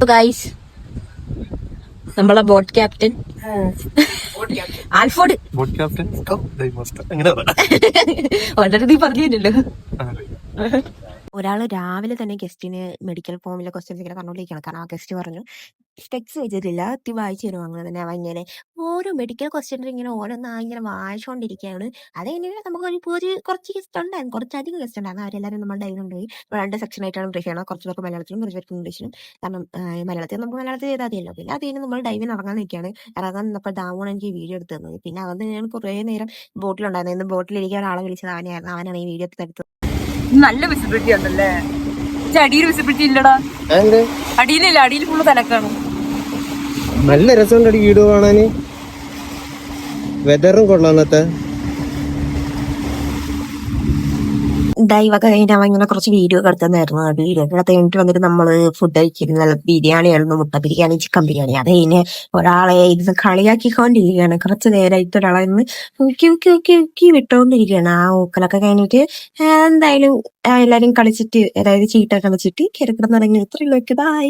Guys, നമ്മളെ boat captain Alfred boat captain അങ്ങനെ already പറഞ്ഞില്ലല്ലോ. ഒരാള് രാവിലെ തന്നെ ഗസ്റ്റിന് മെഡിക്കൽ ഫോമിലെ ക്വസ്റ്റ്യൻസ് ഇങ്ങനെ പറഞ്ഞുകൊണ്ടിരിക്കുകയാണ്. കാരണം ആ ഗസ്റ്റ് പറഞ്ഞു സ്പെക്സ് വെച്ചിട്ടില്ല, എത്തി വായിച്ചു തരും. അങ്ങനെ തന്നെ അവൻ ഇങ്ങനെ ഓരോ മെഡിക്കൽ ക്വസ്റ്റ്യൻ ഇങ്ങനെ ഓരോന്നായി ഇങ്ങനെ വായിച്ചുകൊണ്ടിരിക്കുകയാണ്. അത് കഴിഞ്ഞാൽ നമുക്ക് കുറച്ച് ഗസ്റ്റ് ഉണ്ടായിരുന്നു, കുറച്ചധികം ഗസ്റ്റ് ഉണ്ടായിരുന്നു. അവരെല്ലാവരും നമ്മുടെ ഡൈവിനുണ്ടായി 2 സെക്ഷനായിട്ടാണ് ബ്രീഫ് ചെയ്യണം. കുറച്ച് പേർക്ക് മലയാളത്തിലും കുറച്ച് പേർക്ക് ഇംഗ്ലീഷിലും. കാരണം മലയാളത്തിൽ നമുക്ക് മലയാളത്തിൽ ചെയ്താൽ മതിയല്ലോ. പിന്നെ അത് കഴിഞ്ഞ് നമ്മൾ ഡൈവിന് ഇറങ്ങാൻ നിൽക്കുകയാണ്. ഇറങ്ങാൻ നിന്നപ്പോൾ ദാമോണ് എനിക്ക് വീഡിയോ എടുത്ത് തന്നത്. പിന്നെ അവൻ ഞാൻ കുറേ നേരം ബോട്ടിലുണ്ടായിരുന്നു. ഇന്ന് ബോട്ടിലിരിക്കാൻ ഒരാളെ വിളിച്ചത് അവനായിരുന്നു. അവനാണ് ഈ വീഡിയോ എടുത്തത്. നല്ല വിസിബിലിറ്റി ഉണ്ടല്ലേ? അടിയിൽ വിസിബിലിറ്റി ഇല്ലടാ. അടിയിലില്ല, അടിയിൽ ഫുള്ള് തലക്കാണ്. നല്ല രസമുണ്ട് വീഡിയോ കാണാന്. വെതറും കൊള്ളാന്നത്തെ ഡൈവൊക്കെ കഴിഞ്ഞിട്ട് അവൻ ഇങ്ങനെ കുറച്ച് വീഡിയോ ഒക്കെ എടുത്തന്നായിരുന്നു. വീഡിയോ ഒക്കെ എടുത്ത് കഴിഞ്ഞിട്ട് വന്നിട്ട് നമ്മള് ഫുഡ് കഴിച്ചിരുന്ന ബിരിയാണി ആയിരുന്നു, മുട്ട ബിരിയാണി, ചിക്കൻ ബിരിയാണി. അത് കഴിഞ്ഞ് ഒരാളെ ഇരുന്ന് കളിയാക്കിക്കൊണ്ടിരിക്കുകയാണ്. കുറച്ച് നേരമായിട്ട് ഒരാളെ ഇന്ന് ഊക്കി വിട്ടോണ്ടിരിക്കുകയാണ്. ആ ഊക്കലൊക്കെ കഴിഞ്ഞിട്ട് എന്തായാലും എല്ലാരും കളിച്ചിട്ട്, അതായത് ചീട്ടൊക്കെ കളിച്ചിട്ട് കിടക്കിടന്നിറങ്ങി. ഇത്രയുള്ളൂ. ബൈ.